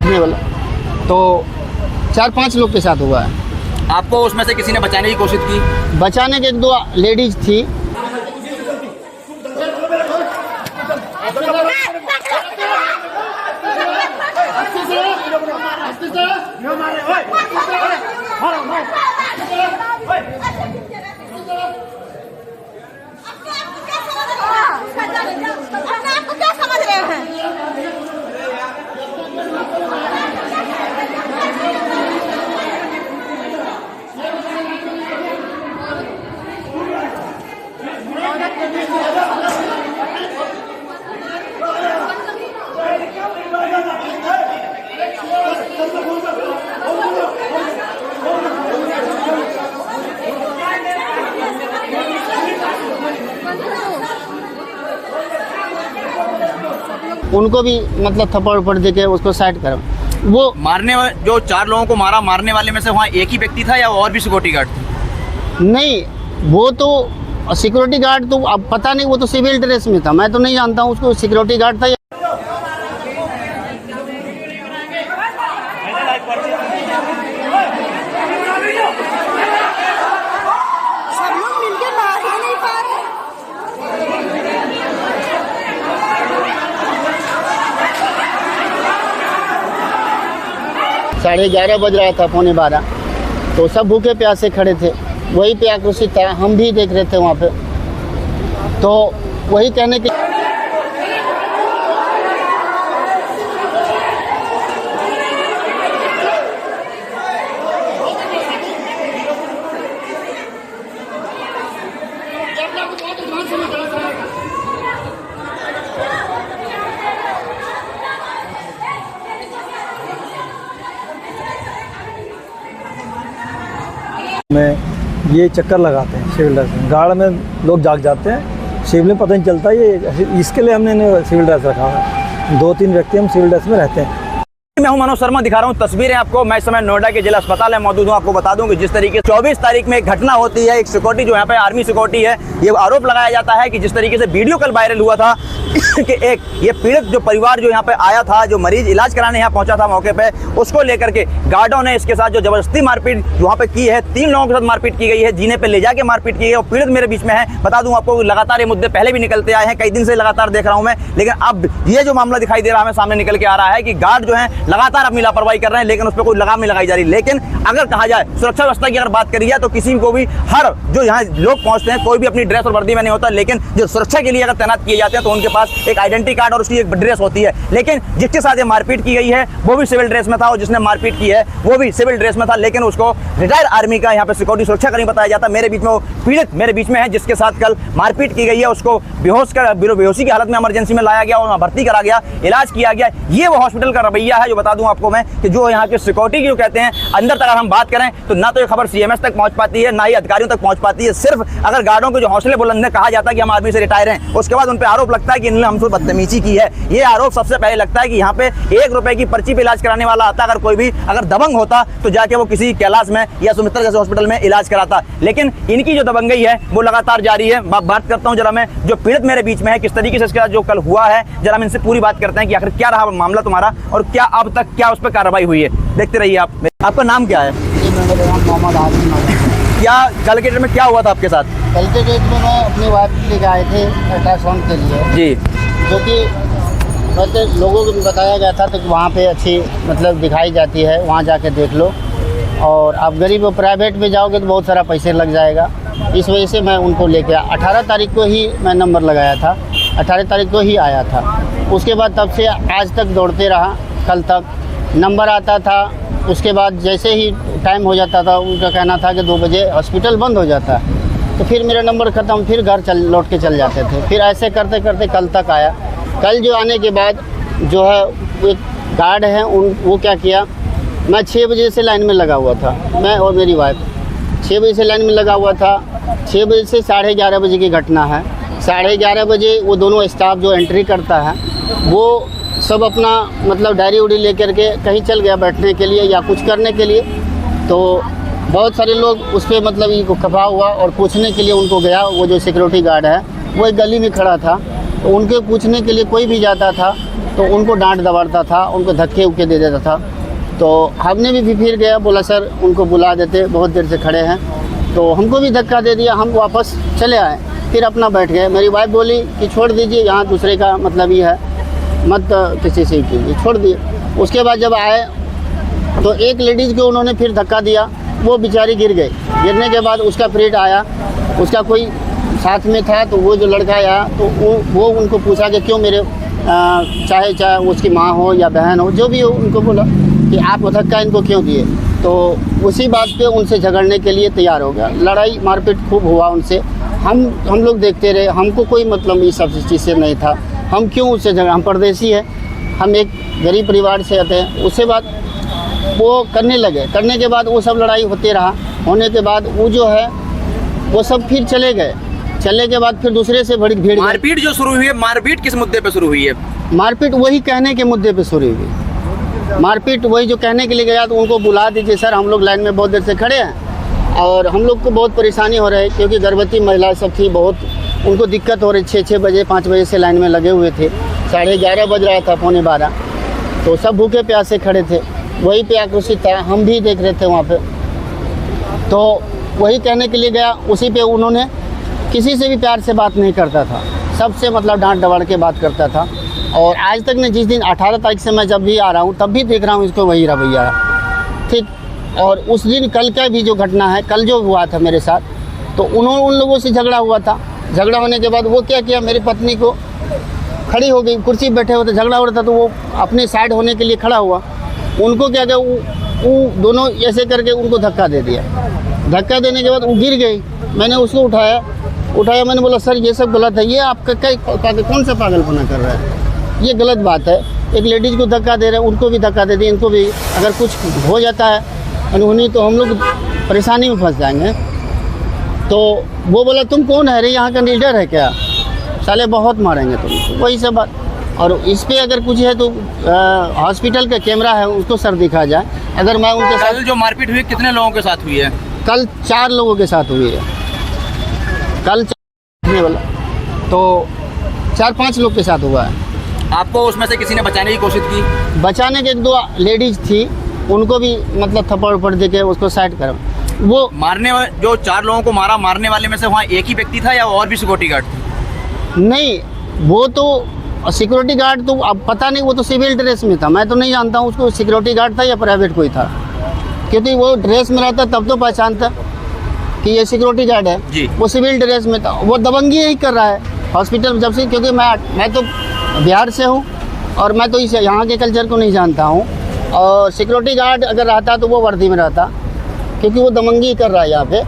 बैठने वाला, तो 4-5 लोग के साथ हुआ है। आपको उसमें से किसी ने बचाने की कोशिश की? बचाने के 1-2 लेडीज थी। उनको भी मतलब थप्पड़ उप्पड़ देके उसको साइड करो। वो मारने जो 4 लोगों को मारा, मारने वाले में से वहाँ एक ही व्यक्ति था या और भी सिक्योरिटी गार्ड थे? नहीं, वो तो सिक्योरिटी गार्ड तो अब पता नहीं, वो तो सिविल ड्रेस में था, मैं तो नहीं जानता हूँ उसको सिक्योरिटी गार्ड था। सब लोग मिलके मार ही नहीं पा रहे। 11:30 बज रहा था, 11:45, तो सब भूखे प्यासे खड़े थे, वही पे आक्रोशित था। हम भी देख रहे थे वहाँ पे, तो वही कहने के में ये चक्कर लगाते हैं सिविल ड्रेस में, गार्ड में लोग जाग जाते हैं, सिविल में पता नहीं चलता। ये इसके लिए हमने सिविल ड्रेस रखा हुआ है। 2-3 व्यक्ति हम सिविल ड्रेस में रहते हैं। मैं हूं मनोज शर्मा, दिखा रहा हूं तस्वीरें आपको। मैं इस समय नोएडा के जिला अस्पताल में मौजूद हूं। आपको बता दूं कि जिस तरीके 24 तारीख में एक घटना होती है, एक सिक्योरिटी जो यहाँ पे आर्मी सिक्योरिटी है, ये आरोप लगाया जाता है कि जिस तरीके से वीडियो कल वायरल हुआ था कि एक ये पीड़ित जो परिवार जो यहाँ पे आया था, जो मरीज इलाज कराने यहाँ पहुंचा था मौके पे, उसको लेकर के गार्डों ने इसके साथ जो जबरदस्ती मारपीट वहाँ पे की है, 3 लोगों के साथ मारपीट की गई है, जीने पे ले जाके मारपीट की गई है। और पीड़ित मेरे बीच में है। बता दूं आपको, लगातार ये मुद्दे पहले भी निकलते आए हैं, कई दिन से लगातार देख रहा हूं मैं, लेकिन अब ये जो मामला दिखाई दे रहा है सामने निकल के आ रहा है कि गार्ड जो है लगातार अपनी लापरवाही कर रहे हैं, लेकिन उस पर कोई लगाम नहीं लगाई जा रही। लेकिन अगर कहा जाए सुरक्षा व्यवस्था की अगर बात करी जाए तो किसी को भी, हर जो यहाँ लोग पहुंचते हैं, कोई भी अपनी ड्रेस और वर्दी में नहीं होता, लेकिन जो सुरक्षा के लिए अगर तैनात किए जाते हैं तो उनके पास एक आइडेंटिटी कार्ड और उसकी एक ड्रेस होती है। लेकिन जिसके साथ ये मारपीट की गई है वो भी सिविल ड्रेस में था, और जिसने मारपीट की है वो भी सिविल ड्रेस में था, लेकिन उसको रिटायर्ड आर्मी का यहाँ पे सिक्योरिटी सुरक्षा कर्मी बताया जाता है। मेरे बीच में वो पीड़ित मेरे बीच में है जिसके साथ कल मारपीट की गई है, उसको बेहोशी की हालत में इमरजेंसी में लाया गया और वहाँ भर्ती करा गया, इलाज किया गया। ये वो हॉस्पिटल का रवैया है जो बता दूं आपको मैं कि जो यहाँ के सिक्योरिटी की जो कहते हैं, अंदर तक अगर हम बात करें तो ना तो ये खबर CMS तक पहुंच पाती है, ना ही अधिकारियों तक पहुंच पाती है। सिर्फ अगर गार्डों के जो हौसले बुलंद है, कहा जाता है कि हम आर्मी से रिटायर हैं, उसके बाद उन पे आरोप लगता है कि इन्होंने हमसे बदतमीजी की है। ये आरोप सबसे पहले लगता है कि यहाँ पे 1 रुपए की पर्ची पे इलाज कराने वाला आता, अगर कोई भी अगर दबंग होता तो जाके वो किसी कैलाश में या सुमित्रा जैसे हॉस्पिटल में इलाज कराता। लेकिन इनकी जो दबंगई है वो लगातार जारी है। बात करता हूँ जरा मैं, जो पीड़ित मेरे बीच में है, किस तरीके से इसके साथ जो कल हुआ है, जरा हम इनसे पूरी बात करते हैं कि आखिर क्या रहा मामला तुम्हारा और क्या अब तक क्या उस पर कार्रवाई हुई है। देखते रहिए आप। आपका नाम क्या है? मोहम्मद आसिफ। क्या कल के डेट में क्या हुआ था आपके साथ? कल के डेट में मैं अपनी वाइफ लेके आए थे अल्ट्रासाउंड के लिए जी, जो कि मतलब लोगों को बताया गया था तो वहाँ पे अच्छी मतलब दिखाई जाती है, वहाँ जाके देख लो। और आप गरीब और प्राइवेट में जाओगे तो बहुत सारा पैसे लग जाएगा, इस वजह से मैं उनको लेके 18 तारीख को ही मैं नंबर लगाया था, 18 तारीख को ही आया था। उसके बाद तब से आज तक दौड़ते रहा, कल तक नंबर आता था। उसके बाद जैसे ही टाइम हो जाता था, उनका कहना था कि 2 बजे हॉस्पिटल बंद हो जाता है, तो फिर मेरा नंबर ख़त्म, फिर घर लौट के चल जाते थे। फिर ऐसे करते करते कल तक आया। कल जो आने के बाद जो है एक गार्ड है, वो क्या किया, मैं 6 बजे से लाइन में लगा हुआ था, मैं और मेरी वाइफ 6 बजे से लाइन में लगा हुआ था। 6 बजे से 11:30 बजे की घटना है। 11:30 बजे वो दोनों स्टाफ जो एंट्री करता है वो सब अपना मतलब डायरी उड़ी लेकर के कहीं चल गया बैठने के लिए या कुछ करने के लिए। तो बहुत सारे लोग उस पर मतलब ये खफा हुआ और पूछने के लिए उनको गया। वो जो सिक्योरिटी गार्ड है वो एक गली में खड़ा था, तो उनके पूछने के लिए कोई भी जाता था तो उनको डांट दबाड़ता था, उनको धक्के उक्के दे देता था। तो हमने भी फिर गया, बोला सर उनको बुला देते, बहुत देर से खड़े हैं। तो हमको भी धक्का दे दिया, हम वापस चले आए, फिर अपना बैठ गए। मेरी वाइफ बोली कि छोड़ दीजिए, यहाँ दूसरे का मतलब ही है, मत किसी से कीजिए, छोड़ दिए। उसके बाद जब आए तो एक लेडीज़ को उन्होंने फिर धक्का दिया, वो बेचारी गिर गई। गिरने के बाद उसका पीरियड आया, उसका कोई साथ में था, तो वो जो लड़का आया तो वो उनको पूछा कि क्यों मेरे चाहे उसकी माँ हो या बहन हो, जो भी हो, उनको बोला कि आप धक्का इनको क्यों दिए। तो उसी बात पे उनसे झगड़ने के लिए तैयार हो गया। लड़ाई मारपीट खूब हुआ उनसे। हम लोग देखते रहे, हमको कोई मतलब इस सब चीज़ से नहीं था। हम क्यों उससे झगड़ा, हम परदेसी है, हम एक गरीब परिवार से आते हैं। उसके बाद वो करने लगे, करने के बाद वो सब लड़ाई होते रहा। होने के बाद वो जो है वो सब फिर चले गए। चलने के बाद फिर दूसरे से बड़ी भीड़। मारपीट जो शुरू हुई है, मारपीट किस मुद्दे पे शुरू हुई है? मारपीट वही कहने के मुद्दे पे शुरू हुई। मारपीट वही जो कहने के लिए गया, तो उनको बुला दीजिए सर, हम लोग लाइन में बहुत देर से खड़े हैं और हम लोग को बहुत परेशानी हो रही है, क्योंकि गर्भवती महिला सब थी, बहुत उनको दिक्कत हो रही। 6 बजे 5 बजे से लाइन में लगे हुए थे, 11:30 बज रहा था, 11:45, तो सब भूखे प्यासे खड़े थे। वही पे आक्रोशित था, हम भी देख रहे थे वहाँ पे। तो वही कहने के लिए गया, उसी पे उन्होंने किसी से भी प्यार से बात नहीं करता था, सबसे मतलब डांट डबाड़ के बात करता था। और आज तक ने जिस दिन 18 तारीख से मैं जब भी आ रहा हूँ तब भी देख रहा हूँ इसको वही रवैया है, ठीक। और उस दिन कल का भी जो घटना है, कल जो हुआ था मेरे साथ, तो उन लोगों से झगड़ा हुआ था। झगड़ा होने के बाद वो क्या किया, मेरी पत्नी को खड़ी हो गई, कुर्सी बैठे हुए थे, झगड़ा हो रहा था, तो वो अपने साइड होने के लिए खड़ा हुआ। उनको क्या किया, वो दोनों ऐसे करके उनको धक्का दे दिया। धक्का देने के बाद वो गिर गई। मैंने उसको उठाया, मैंने बोला सर ये सब गलत है, ये आपका कौन सा पागलपना कर रहा है, ये गलत बात है। एक लेडीज़ को धक्का दे रहे हैं, उनको भी धक्का दे दिए, इनको भी अगर कुछ हो जाता है अनहोनी तो हम लोग परेशानी में फंस जाएंगे। तो वो बोला तुम कौन है रे, यहाँ का लीडर है क्या, साले बहुत मारेंगे तुमको, वही सब बात। और इस पे अगर कुछ है तो हॉस्पिटल का कैमरा है, उसको सर दिखा जाए। अगर मैं उनके साथ जो मारपीट हुई कितने लोगों के साथ हुई है? कल 4 लोगों के साथ हुई है, कल वाला तो 4-5 लोग के साथ हुआ है। आपको उसमें से किसी ने बचाने की कोशिश की? बचाने के 1-2 लेडीज थी, उनको भी मतलब थप्पड़ उप्पड़ दे के उसको साइड कर। वो मारने जो 4 लोगों को मारा, मारने वाले में से वहाँ एक ही व्यक्ति था या और भी सिक्योरिटी गार्ड थे? नहीं, वो तो सिक्योरिटी गार्ड तो अब पता नहीं, वो तो सिविल ड्रेस में था, मैं तो नहीं जानता हूँ उसको सिक्योरिटी गार्ड था या प्राइवेट कोई था, क्योंकि वो ड्रेस में रहता तब तो पहचानता कि ये सिक्योरिटी गार्ड है जी। वो सिविल ड्रेस में था, वो दबंगी ही कर रहा है हॉस्पिटल में जब से। क्योंकि मैं तो बिहार से हूँ और मैं तो इस यहाँ के कल्चर को नहीं जानता हूँ, और सिक्योरिटी गार्ड अगर रहता तो वो वर्दी में रहता, क्योंकि वो दबंगी कर रहा है यहाँ पे।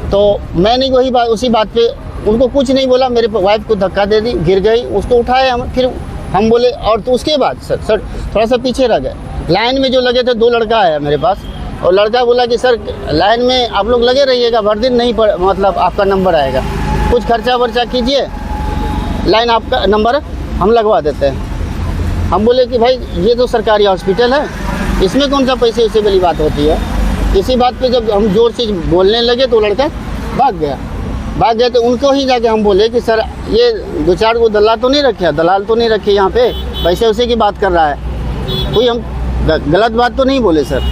तो मैंने वही बात, उसी बात पे उनको कुछ नहीं बोला, मेरे वाइफ को धक्का दे दी, गिर गई, उसको उठाए हम, फिर हम बोले। और तो उसके बाद सर थोड़ा सा पीछे रह गए, लाइन में जो लगे थे 2 लड़का आया मेरे पास, और लड़का बोला कि सर लाइन में आप लोग लगे रहिएगा, भर दिन नहीं मतलब आपका नंबर आएगा, कुछ खर्चा वर्चा कीजिए, लाइन आपका नंबर हम लगवा देते हैं। हम बोले कि भाई ये तो सरकारी हॉस्पिटल है, इसमें कौन सा पैसे उससे बड़ी बात होती है। इसी बात पे जब हम जोर से बोलने लगे तो लड़का भाग गया। तो उनको ही जाके हम बोले कि सर ये 2-4 को दलाल तो नहीं रखे यहाँ पे, पैसे उसे की बात कर रहा है, कोई हम गलत बात तो नहीं बोले सर।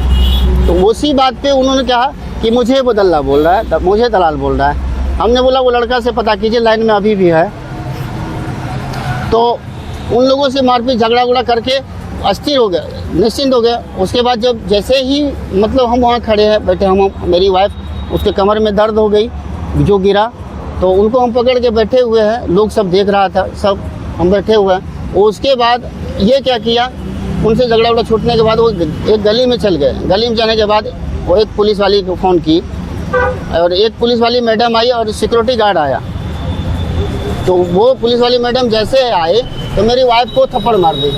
तो उसी बात पे उन्होंने कहा कि मुझे वो दलाल बोल रहा है, मुझे दलाल बोल रहा है। हमने बोला वो लड़का से पता कीजिए, लाइन में अभी भी है। तो उन लोगों से मारपीट झगड़ा करके अस्थिर हो गया, निश्चिंत हो गया। उसके बाद जब जैसे ही मतलब हम वहाँ खड़े हैं बैठे, हम मेरी वाइफ, उसके कमर में दर्द हो गई जो गिरा, तो उनको हम पकड़ के बैठे हुए हैं, लोग सब देख रहा था, सब हम बैठे हुए हैं। उसके बाद ये क्या किया, उनसे झगड़ा छूटने के बाद वो एक गली में चल गए। गली में जाने के बाद वो एक पुलिस वाली को फ़ोन की, और एक पुलिस वाली मैडम आई और सिक्योरिटी गार्ड आया। तो वो पुलिस वाली मैडम जैसे आए तो मेरी वाइफ को थप्पड़ मार दी,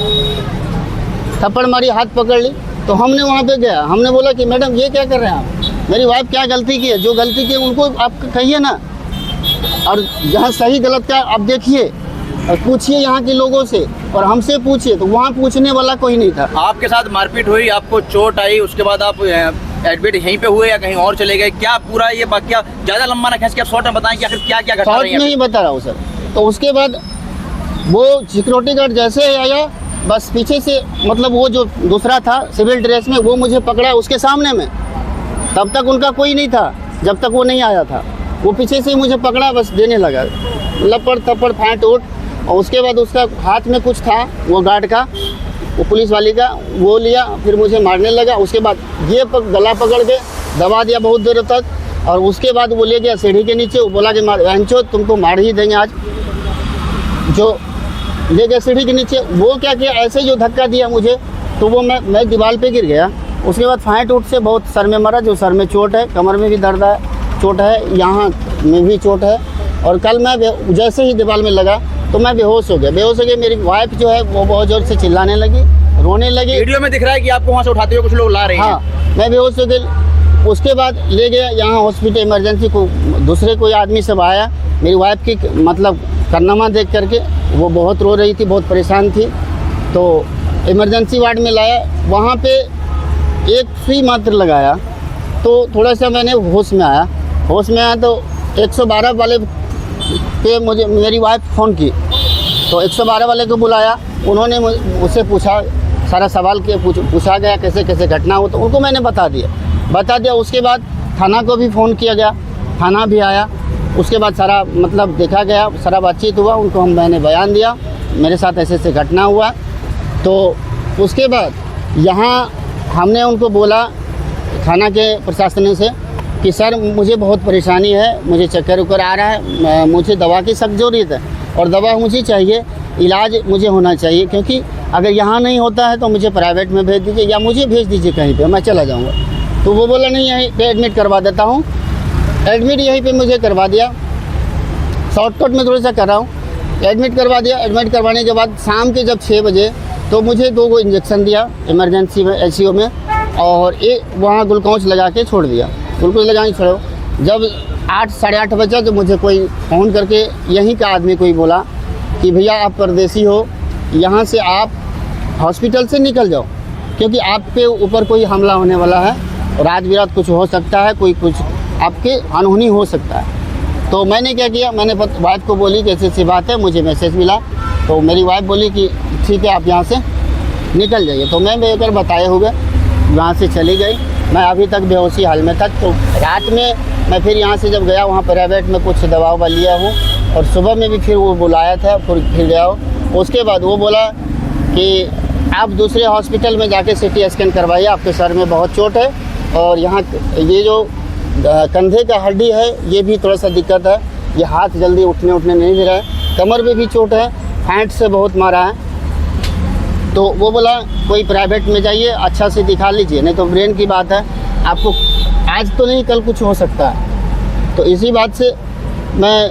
थप्पड़ मारी, हाथ पकड़ ली। तो हमने वहाँ पे गया, हमने बोला कि मैडम ये क्या कर रहे हैं आप, मेरी वाइफ क्या गलती की है, जो गलती की है उनको आप कहिए ना, और यहाँ सही गलत का आप देखिए और पूछिए यहाँ के लोगों से, और हमसे पूछिए। तो वहाँ पूछने वाला कोई नहीं था। आपके साथ मारपीट हुई, आपको चोट आई, उसके बाद आप एडमिट यहीं पे हुए या कहीं और चले गए, क्या पूरा ये वाकया ज़्यादा लंबा ना खींच के आप शॉर्ट में बताएं कि आखिर क्या क्या घटना शॉर्ट में ही बता रहा हूँ सर। तो उसके बाद वो सिक्योरिटी गार्ड जैसे ही आया, बस पीछे से मतलब वो जो दूसरा था सिविल ड्रेस में, वो मुझे पकड़ा उसके सामने में। तब तक उनका कोई नहीं था, जब तक वो नहीं आया था। वो पीछे से ही मुझे पकड़ा, बस देने लगा लपड़ थप्पड़ फाट उठ। और उसके बाद उसका हाथ में कुछ था वो गार्ड का, वो पुलिस वाली का, वो लिया, फिर मुझे मारने लगा। उसके बाद ये गला पकड़ के दबा दिया बहुत देर तक। और उसके बाद वो ले गया सीढ़ी के नीचे, वो बोला कि बहनचोद तुमको मार ही देंगे आज। जो ले गया सीढ़ी के नीचे, वो क्या किया, ऐसे जो धक्का दिया मुझे, तो वो मैं दीवार पे गिर गया। उसके बाद फाइट उठ से बहुत सर में मारा, जो सर में चोट है, कमर में भी दर्द है, चोट है, यहाँ में भी चोट है। और कल मैं जैसे ही दीवार में लगा तो मैं बेहोश हो गया। मेरी वाइफ जो है वो बहुत ज़ोर से चिल्लाने लगी, रोने लगी। वीडियो में दिख रहा है कि आपको वहाँ से उठाते हुए कुछ लोग ला रहे हैं। हाँ, मैं बेहोश हो गया। उसके बाद ले गया यहाँ हॉस्पिटल इमरजेंसी को, दूसरे कोई आदमी सब आया। मेरी वाइफ की मतलब कारनामा देख करके वो बहुत रो रही थी, बहुत परेशान थी। तो इमरजेंसी वार्ड में लाया, वहाँ पे एक सुई मात्र लगाया तो थोड़ा सा मैंने होश में आया। तो 112 वाले पे मुझे मेरी वाइफ फ़ोन की, तो 112 वाले को बुलाया। उन्होंने मुझसे पूछा, सारा सवाल किया, पूछा गया कैसे कैसे घटना हो, तो उनको मैंने बता दिया। उसके बाद थाना को भी फ़ोन किया गया, थाना भी आया। उसके बाद सारा मतलब देखा गया, सारा बातचीत हुआ, उनको मैंने बयान दिया, मेरे साथ ऐसे ऐसे घटना हुआ। तो उसके बाद यहाँ हमने उनको बोला थाना के प्रशासन से कि सर मुझे बहुत परेशानी है, मुझे चक्कर उक्कर आ रहा है, मुझे दवा की सख्त ज़रूरत है और दवा मुझे चाहिए, इलाज मुझे होना चाहिए, क्योंकि अगर यहाँ नहीं होता है तो मुझे प्राइवेट में भेज दीजिए या मुझे भेज दीजिए कहीं पे, मैं चला जाऊँगा। तो वो बोला नहीं, यहीं पे एडमिट करवा देता हूँ। एडमिट यहीं पे मुझे करवा दिया, शॉर्टकट में थोड़ा सा कर रहा हूँ। एडमिट करवा दिया। एडमिट करवाने के बाद शाम के जब 6 बजे तो मुझे 2 इंजेक्शन दिया इमरजेंसी में, ICU में, और एक वहाँ ग्लूकोज लगा के छोड़ दिया। ग्लूकोज लगा के छोड़ो। जब 8 साढ़े 8 बजे तो मुझे कोई फ़ोन करके यहीं का आदमी कोई बोला कि भैया आप परदेसी हो, यहाँ से आप हॉस्पिटल से निकल जाओ, क्योंकि आप पे ऊपर कोई हमला होने वाला है, रात बिरात कुछ हो सकता है, कोई कुछ आपके अनहोनी हो सकता है। तो मैंने क्या किया, मैंने वाइफ को बोली कि ऐसी ऐसी बात है, मुझे मैसेज मिला। तो मेरी वाइफ बोली कि ठीक है आप यहाँ से निकल जाइए। तो मैं बेकर बताए हुए वहाँ से चली गई। मैं अभी तक बेहोशी हाल में था। तो रात में मैं फिर यहाँ से जब गया, वहाँ प्राइवेट में कुछ दवा ववा लिया हूँ, और सुबह में भी फिर वो बुलाया था, फिर गया हूँ। उसके बाद वो बोला कि आप दूसरे हॉस्पिटल में जाके CT स्कैन करवाइए, आपके सर में बहुत चोट है, और यहाँ ये जो कंधे का हड्डी है ये भी थोड़ा सा दिक्कत है, ये हाथ जल्दी उठने नहीं दे रहा है, कमर में भी चोट है, फैट से बहुत मारा है। तो वो बोला कोई प्राइवेट में जाइए, अच्छा से दिखा लीजिए, नहीं तो ब्रेन की बात है, आपको आज तो नहीं कल कुछ हो सकता है। तो इसी बात से मैं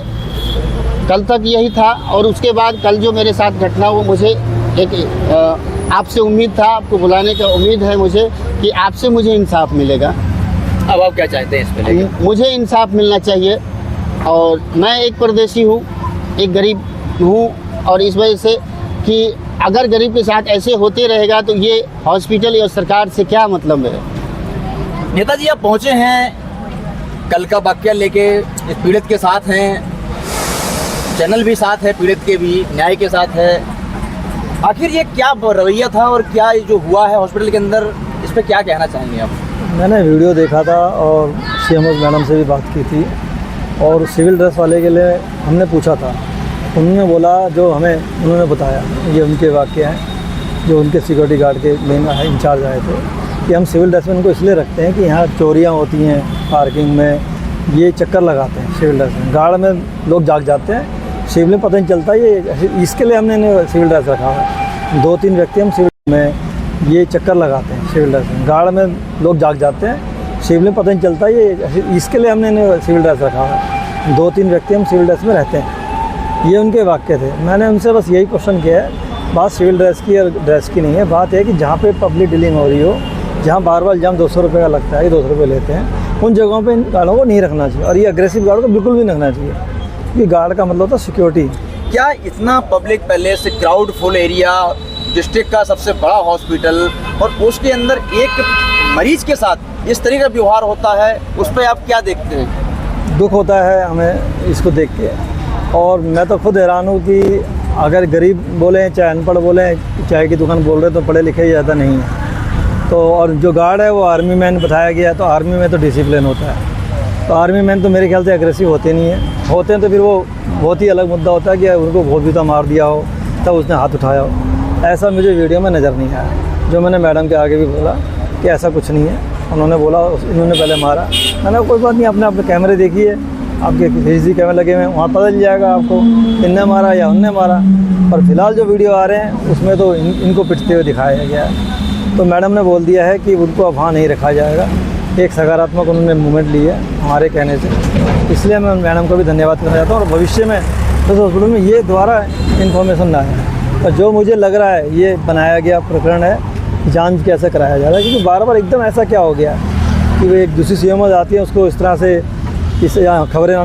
कल तक यही था। और उसके बाद कल जो मेरे साथ घटना हुआ, मुझे एक आपसे उम्मीद था, आपको बुलाने का उम्मीद है मुझे कि आपसे मुझे इंसाफ मिलेगा। अब आप क्या चाहते हैं इस पे? मुझे इंसाफ मिलना चाहिए। और मैं एक परदेसी हूँ, एक गरीब हूँ, और इस वजह से कि अगर गरीब के साथ ऐसे होते रहेगा तो ये हॉस्पिटल और सरकार से क्या मतलब है। नेताजी आप पहुँचे हैं, कल का वाकया लेके इस पीड़ित के साथ हैं, चैनल भी साथ है, पीड़ित के भी, न्याय के साथ है। आखिर ये क्या रवैया था और क्या ये जो हुआ है हॉस्पिटल के अंदर, इस पर क्या कहना चाहेंगे आप? मैंने वीडियो देखा था और CMO मैडम से भी बात की थी, और सिविल ड्रेस वाले के लिए हमने पूछा था, उन्होंने बोला, जो हमें उन्होंने बताया, ये उनके वाक़े हैं, जो उनके सिक्योरिटी गार्ड के मेन इंचार्ज आए थे, कि हम सिविल ड्रेस में उनको इसलिए रखते हैं कि यहाँ चोरियाँ होती हैं पार्किंग में, ये चक्कर लगाते हैं सिविल ड्रेस में, गार्ड में लोग जाग जाते हैं, सिविल में पता नहीं चलता, ये इसके लिए हमने इन्हें सिविल ड्रेस रखा है। 2-3 व्यक्ति हम सिविल में ये चक्कर लगाते हैं सिविल ड्रेस में, गार्ड में लोग जाग जाते हैं, सिविल में पता नहीं चलता, ये इसके लिए हमने इन्हें सिविल ड्रेस रखा है। 2-3 व्यक्ति हम सिविल ड्रेस में रहते हैं, ये उनके वाक्य थे। मैंने उनसे बस यही क्वेश्चन किया है, बात सिविल ड्रेस की और ड्रेस की नहीं है, बात है कि जहाँ पे पब्लिक डीलिंग हो रही हो, जहाँ बार जाम 200 रुपये का लगता है, 200 रुपये लेते हैं, उन जगहों पे इन गार्डों को नहीं रखना चाहिए, और ये अग्रेसिव गार्ड को बिल्कुल भी नहीं रखना चाहिए, क्योंकि गार्ड का मतलब होता है सिक्योरिटी। क्या इतना public palace, crowd full area, district का सबसे बड़ा हॉस्पिटल, और उसके अंदर एक मरीज के साथ इस तरह का व्यवहार होता है, उस पर आप क्या देखते हैं? दुख होता है हमें इसको देख के, और मैं तो खुद हैरान हूँ कि अगर गरीब बोले चाहे अनपढ़ बोले, चाय की दुकान बोल रहे तो पढ़े लिखे ज़्यादा नहीं है। तो और जो गार्ड है वो आर्मी मैन बताया गया, तो आर्मी में तो डिसिप्लिन होता है। तो आर्मी मैन तो मेरे ख्याल से एग्रेसिव होते नहीं हैं, होते हैं तो फिर वो बहुत ही अलग मुद्दा होता है कि उनको बहुत भी मार दिया हो तब उसने हाथ उठाया हो। ऐसा मुझे वीडियो में नज़र नहीं आया। जो मैंने मैडम के आगे भी बोला कि ऐसा कुछ नहीं है। उन्होंने बोला इन्होंने पहले मारा। मैंने कोई बात नहीं, अपने अपने कैमरे देखिए, आपके CCTV कैमरे लगे हुए हैं, वहाँ पता चल जाएगा आपको इनने मारा या उनने मारा। और फिलहाल जो वीडियो आ रहे हैं उसमें तो इनको पिटते हुए दिखाया गया है। तो मैडम ने बोल दिया है कि उनको अब वहाँ नहीं रखा जाएगा। एक सकारात्मक उन्होंने मूवमेंट ली है हमारे कहने से, इसलिए मैं मैडम को भी धन्यवाद करना चाहता हूँ। और भविष्य में तो हॉस्पिटल में ये दोबारा इन्फॉर्मेशन ना आए। और जो मुझे लग रहा है ये बनाया गया प्रकरण है, जांच कैसे कराया जा रहा है, क्योंकि बार बार एकदम ऐसा क्या हो गया कि वो एक दूसरी CMO आती है उसको इस तरह से खबरें आने